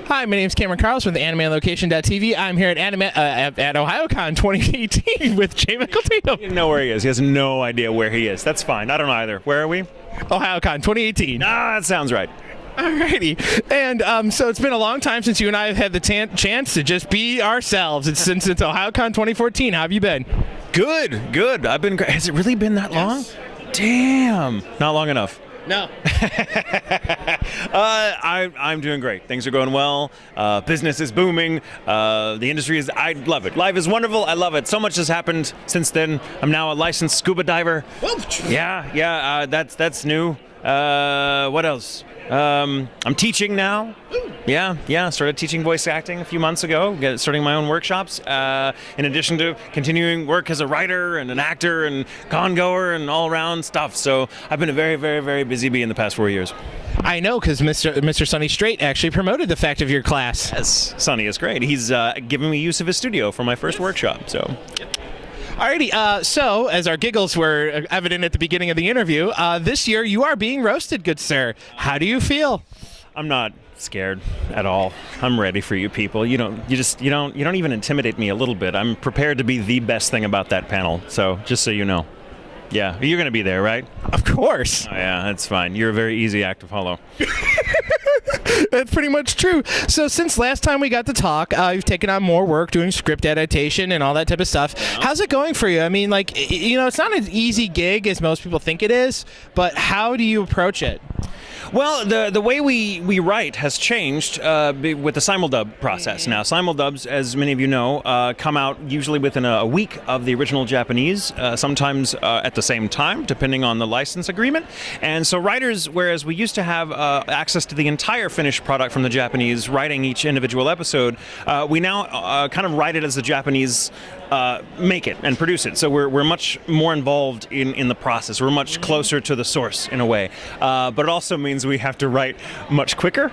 Hi, my name is Cameron Carlos with AnimeOnLocation.tv. I'm here at Ohayocon 2018 with J. Michael Tatum. He doesn't know where he is. He has no idea where he is. That's fine. I don't know either. Where are we? Ohayocon 2018. That sounds right. Alrighty. And so it's been a long time since you and I have had the chance to just be ourselves. It's since it's Ohayocon 2014. How have you been? Good. I've been great. Has it really been that long? Damn. Not long enough. No. I'm doing great. Things are going well. Business is booming. The industry is. I love it. Life is wonderful. I love it. So much has happened since then. I'm now a licensed scuba diver. Yeah. That's new. What else? I'm teaching now. Yeah. Started teaching voice acting a few months ago. Starting my own workshops. In addition to continuing work as a writer and an actor and con-goer and all-around stuff. So I've been a very, very, very busy bee in the past 4 years. I know, because Mr. Sonny Strait actually promoted the fact of your class. Yes, Sonny is great. He's giving me use of his studio for my first workshop. So. Alrighty, so as our giggles were evident at the beginning of the interview, this year you are being roasted, good sir. How do you feel? I'm not scared at all. I'm ready for you people. You don't even intimidate me a little bit. I'm prepared to be the best thing about that panel. So just so you know. Yeah, you're going to be there, right? Of course. Oh, yeah, that's fine. You're a very easy act to follow. That's pretty much true. So since last time we got to talk, you've taken on more work doing script adaptation and all that type of stuff. Yeah. How's it going for you? I mean, it's not an easy gig as most people think it is, but how do you approach it? Well, the way we write has changed with the simuldub process. Now, simuldubs, as many of you know, come out usually within a week of the original Japanese, sometimes at the same time, depending on the license agreement. And so writers, whereas we used to have access to the entire finished product from the Japanese, writing each individual episode, we now kind of write it as the Japanese make it and produce it. So we're much more involved in the process. We're much closer to the source in a way. But it also means we have to write much quicker.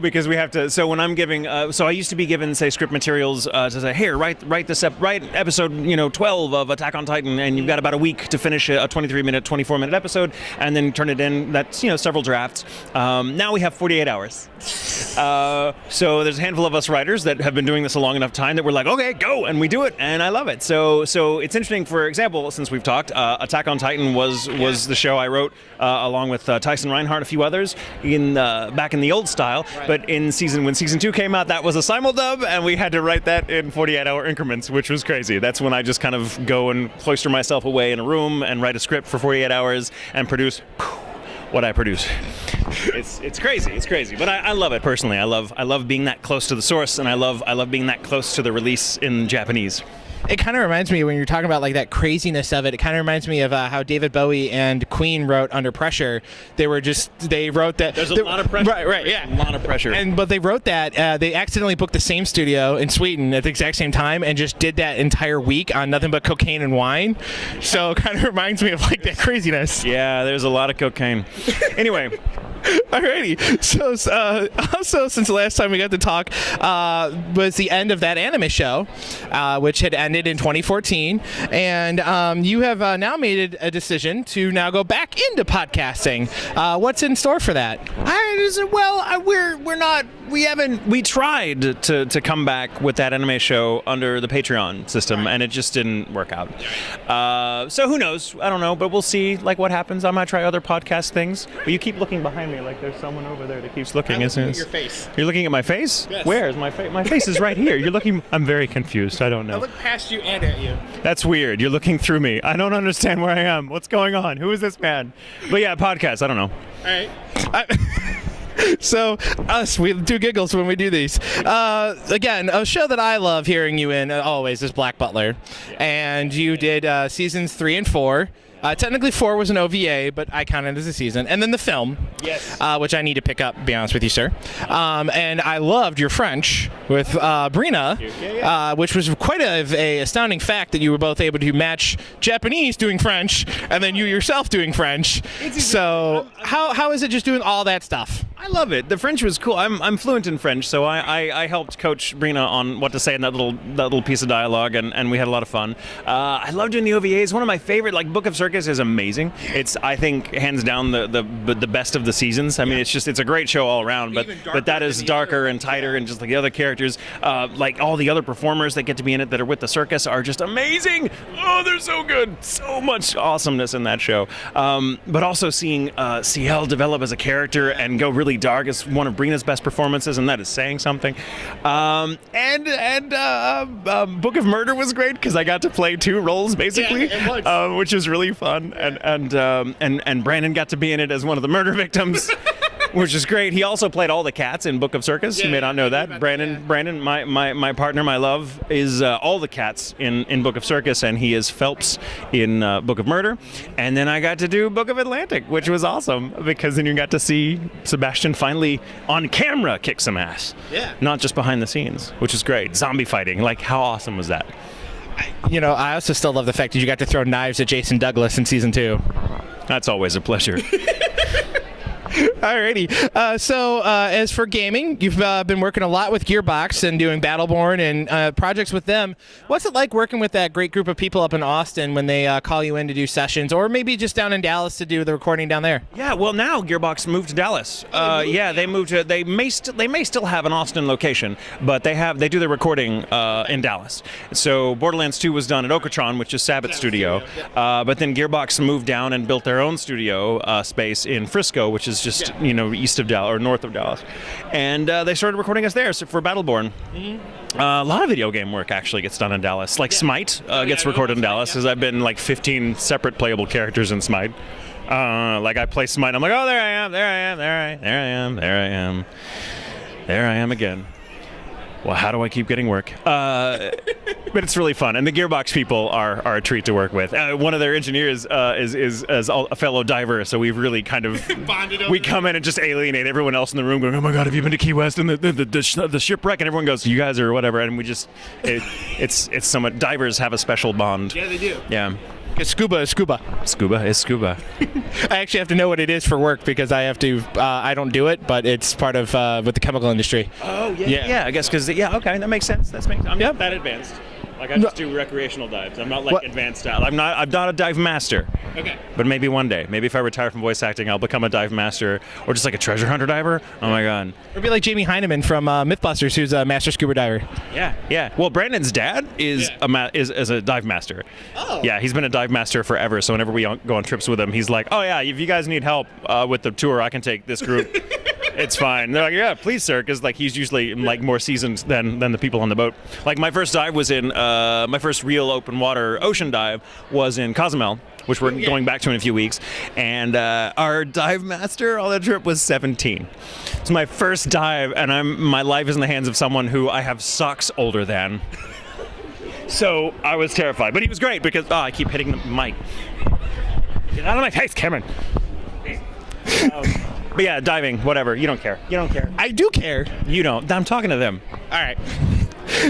Because we have to. So when I'm giving, so I used to be given, say, script materials to say, here, write episode 12 of Attack on Titan, and you've got about a week to finish a 23-minute, 24-minute episode, and then turn it in. That's several drafts. Now we have 48 hours. So there's a handful of us writers that have been doing this a long enough time that we're like, okay, go, and we do it, and I love it. So it's interesting. For example, since we've talked, Attack on Titan was the show I wrote along with Tyson Reinhardt, a few others, back in the old style. Right. But when season 2 came out, that was a simuldub, and we had to write that in 48-hour increments, which was crazy. That's when I just kind of go and cloister myself away in a room and write a script for 48 hours and produce what I produce. It's crazy, but I love it personally. I love being that close to the source, and I love being that close to the release in Japanese. It kind of reminds me, when you're talking about that craziness of it, it kind of reminds me of how David Bowie and Queen wrote Under Pressure. They wrote that. There's a lot of pressure. Right, yeah. A lot of pressure. But they wrote that, they accidentally booked the same studio in Sweden at the exact same time and just did that entire week on nothing but cocaine and wine. So it kind of reminds me of that craziness. Yeah, there's a lot of cocaine. Anyway. Alrighty. So also, since the last time we got to talk was the end of that anime show, which had ended in 2014, and you have now made a decision to now go back into podcasting. What's in store for that? We tried to come back with that anime show under the Patreon system, and it just didn't work out. So who knows? I don't know, but we'll see what happens. I might try other podcast things. But you keep looking behind me like there's someone over there that keeps looking. I'm looking at your face. You're looking at my face? Yes. Where is my face? My face is right here. You're looking. I'm very confused. I don't know. I look past you and at you. That's weird. You're looking through me. I don't understand where I am. What's going on? Who is this man? But yeah, podcast. I don't know. All right. So, we do giggles when we do these. Again, a show that I love hearing you in always is Black Butler. And you did seasons 3 and 4. Technically 4 was an OVA, but I count it as a season. And then the film, yes, which I need to pick up, to be honest with you, sir. And I loved your French with Brina, which was quite a astounding fact that you were both able to match Japanese doing French and then you yourself doing French. So how is it just doing all that stuff? I love it. The French was cool. I'm fluent in French, so I helped coach Brina on what to say in that little piece of dialogue, and we had a lot of fun. I love doing the OVAs. One of my favorite, Book of Circus Circus is amazing. It's, I think, hands down the best of the seasons. I mean, it's a great show all around, but that is darker and tighter, and just like the other characters, like all the other performers that get to be in it that are with the circus are just amazing. Oh, they're so good. So much awesomeness in that show. But also seeing CL develop as a character and go really dark is one of Brina's best performances, and that is saying something. Book of Murder was great because I got to play 2 roles basically, which was really fun. And Brandon got to be in it as one of the murder victims. Which is great. He also played all the cats in Book of Circus. You may not know that. Brandon, my partner, my love, is all the cats in Book of Circus, and he is Phelps in Book of Murder. And then I got to do Book of Atlantic, which was awesome because then you got to see Sebastian finally on camera kick some ass. Yeah. Not just behind the scenes, which is great. Zombie fighting. Like, how awesome was that? I also still love the fact that you got to throw knives at Jason Douglas in season 2. That's always a pleasure. Alrighty. So as for gaming, you've been working a lot with Gearbox and doing Battleborn and projects with them. What's it like working with that great group of people up in Austin when they call you in to do sessions, or maybe just down in Dallas to do the recording down there? Yeah, well, now Gearbox moved to Dallas. They moved to. They may still have an Austin location, but they do their recording in Dallas. So Borderlands 2 was done at Ohayocon, which is Sabbath Studio, but then Gearbox moved down and built their own studio space in Frisco, which is just east of Dallas or north of Dallas, and they started recording us there for Battleborn. A lot of video game work actually gets done in Dallas. Like Smite gets recorded in Dallas, because I've been like 15 separate playable characters in Smite. Like I play Smite, I'm like, oh, there I am, there I am, there I am again. Well, how do I keep getting work? But it's really fun, and the Gearbox people are a treat to work with. One of their engineers is a fellow diver, so we've really kind of bonded. We come in and just alienate everyone else in the room, going, "Oh my God, have you been to Key West and the shipwreck?" And everyone goes, "You guys are whatever," and we just it's so much. Divers have a special bond. Yeah, they do. Yeah. Because scuba is scuba. Scuba is scuba. I actually have to know what it is for work because I have to. I don't do it, but it's part of with the chemical industry. Oh yeah. I guess because okay, that makes sense. I'm not that advanced. Like I just do recreational dives. I'm not like advanced style. I'm not a dive master. Okay. But maybe one day, maybe if I retire from voice acting, I'll become a dive master, or just like a treasure hunter diver. Oh my God. Or be like Jamie Heineman from MythBusters, who's a master scuba diver. Yeah. Well, Brandon's dad is a dive master. Oh. Yeah, he's been a dive master forever. So whenever we go on trips with him, he's like, "Oh yeah, if you guys need help with the tour, I can take this group." It's fine. They're like, "Yeah, please, sir," because like he's usually like more seasoned than the people on the boat. Like my first dive was in my first real open water ocean dive was in Cozumel, which we're going back to in a few weeks, and our dive master on the trip was 17. It's my first dive, and my life is in the hands of someone who I have socks older than. So I was terrified, but he was great because I keep hitting the mic. Get out of my face, Cameron. But yeah, diving, whatever. You don't care. I do care. You don't. I'm talking to them. All right.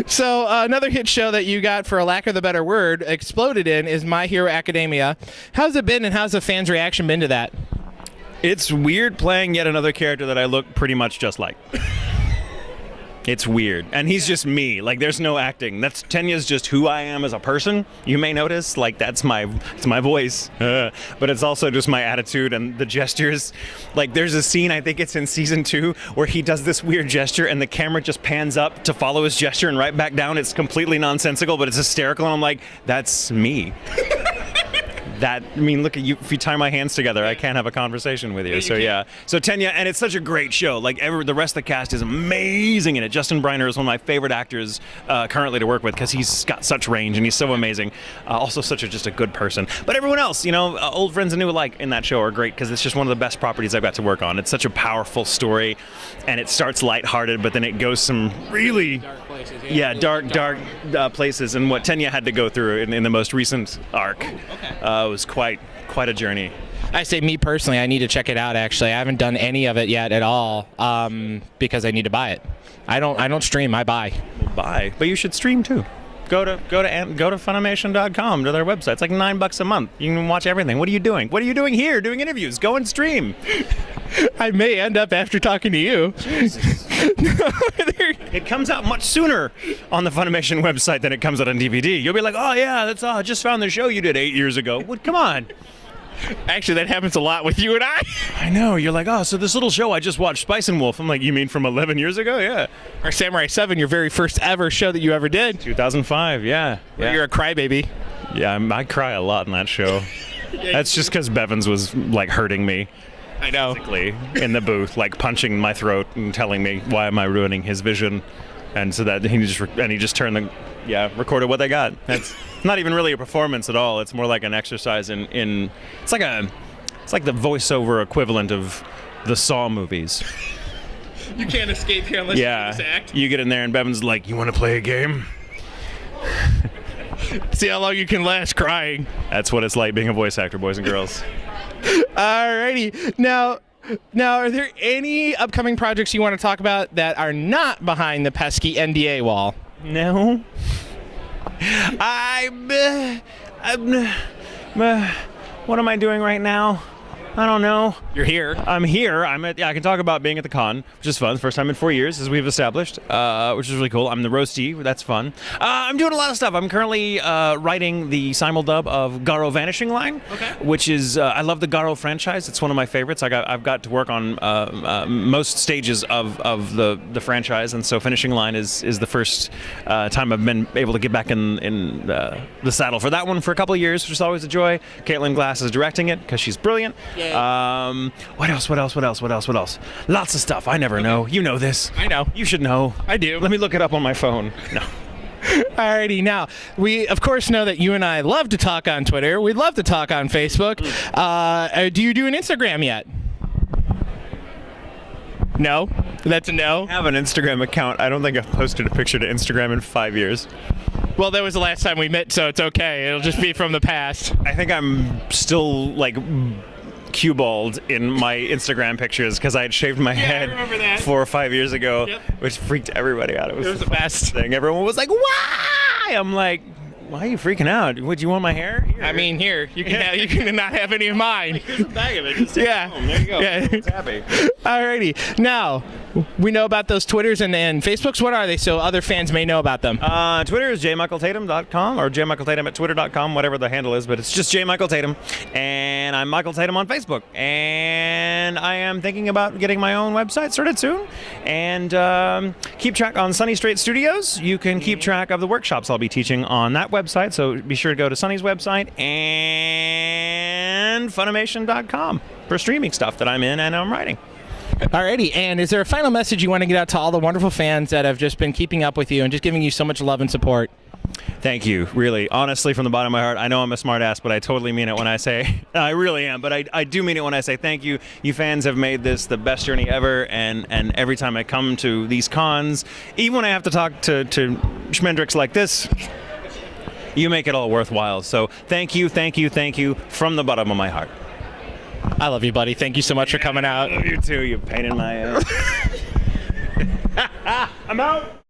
So another hit show that you got, for a lack of a better word, exploded in is My Hero Academia. How's it been, and how's the fans' reaction been to that? It's weird playing yet another character that I look pretty much just like. It's weird. And he's just me. Like, there's no acting. Tenya's just who I am as a person. You may notice, like, it's my voice. But it's also just my attitude and the gestures. Like, there's a scene, I think it's in season 2, where he does this weird gesture and the camera just pans up to follow his gesture and right back down. It's completely nonsensical, but it's hysterical. And I'm like, that's me. Look at you. If you tie my hands together, I can't have a conversation with you. So yeah. So Tenya, and it's such a great show. Like the rest of the cast is amazing in it. Justin Briner is one of my favorite actors currently to work with because he's got such range and he's so amazing. Also just a good person. But everyone else, old friends and new alike in that show are great because it's just one of the best properties I've got to work on. It's such a powerful story, and it starts lighthearted, but then it goes some really dark places. Yeah, dark places. And what Tenya had to go through in the most recent arc. Was quite a journey. I say, me personally, I need to check it out. Actually, I haven't done any of it yet at all because I need to buy it. I don't stream. I buy. Buy, but you should stream too. Go to Funimation.com to their website. It's like $9 a month. You can watch everything. What are you doing? What are you doing here? Doing interviews. Go and stream. I may end up after talking to you. It comes out much sooner on the Funimation website than it comes out on DVD. You'll be like, oh yeah, that's I just found the show you did 8 years ago. Well, come on. Actually, that happens a lot with you and I. I know. You're like, oh, so this little show I just watched, Spice and Wolf. I'm like, you mean from 11 years ago? Yeah. Or Samurai 7, your very first ever show that you ever did. 2005, yeah. You're a crybaby. Yeah, I cry a lot in that show. That's just because Bevins was like hurting me. I know. Physically in the booth, like punching my throat and telling me why am I ruining his vision, and so that he just turned the recorded what they got. That's not even really a performance at all. It's more like an exercise in it's like the voiceover equivalent of the Saw movies. You can't escape here unless you do this act. You get in there and Bevan's like, you want to play a game? See how long you can last crying. That's what it's like being a voice actor, boys and girls. Alrighty. Now, are there any upcoming projects you want to talk about that are not behind the pesky NDA wall? No. What am I doing right now? I don't know. You're here. I'm here. I can talk about being at the con, which is fun. First time in 4 years, as we've established, which is really cool. I'm the roasty. That's fun. I'm doing a lot of stuff. I'm currently writing the simuldub of Garo Vanishing Line, which is I love the Garo franchise. It's one of my favorites. I've got to work on most stages of the franchise, and so Finishing Line is the first time I've been able to get back in the saddle for that one for a couple of years, which is always a joy. Caitlin Glass is directing it because she's brilliant. What else? Lots of stuff. I never know. You know this. I know. You should know. I do. Let me look it up on my phone. No. Alrighty, now, we of course know that you and I love to talk on Twitter. We love to talk on Facebook. Do you do an Instagram yet? No? That's a no? I have an Instagram account. I don't think I've posted a picture to Instagram in 5 years. Well, that was the last time we met, so it's okay. It'll just be from the past. I think I'm still, like, cue-balled in my Instagram pictures because I had shaved my head 4 or 5 years ago, which freaked everybody out. It was the best thing. Everyone was like, "Why?" I'm like, "Why are you freaking out? Would you want my hair?" Here. I mean, here you can you can not have any of mine. Here's a bag of it. Just take it home. There you go. Yeah. It's happy. Alrighty. Now we know about those Twitters and Facebooks. What are they, so other fans may know about them? Twitter is jmichaeltatum.com or jmichaeltatum@twitter.com, whatever the handle is, but it's just jmichaeltatum. And I'm Michael Tatum on Facebook. And I am thinking about getting my own website started soon. And keep track on Sunny Straight Studios. You can keep track of the workshops I'll be teaching on that website. So be sure to go to Sunny's website and Funimation.com for streaming stuff that I'm in and I'm writing. Alrighty, and is there a final message you want to get out to all the wonderful fans that have just been keeping up with you and just giving you so much love and support? Thank you, really, honestly, from the bottom of my heart. I know I'm a smart ass, but I totally mean it when I say, I really am, but I do mean it when I say thank you. You fans have made this the best journey ever, and every time I come to these cons, even when I have to talk to schmendricks like this, you make it all worthwhile. So thank you from the bottom of my heart. I love you, buddy. Thank you so much for coming out. I love you too, you pain in my ass. I'm out.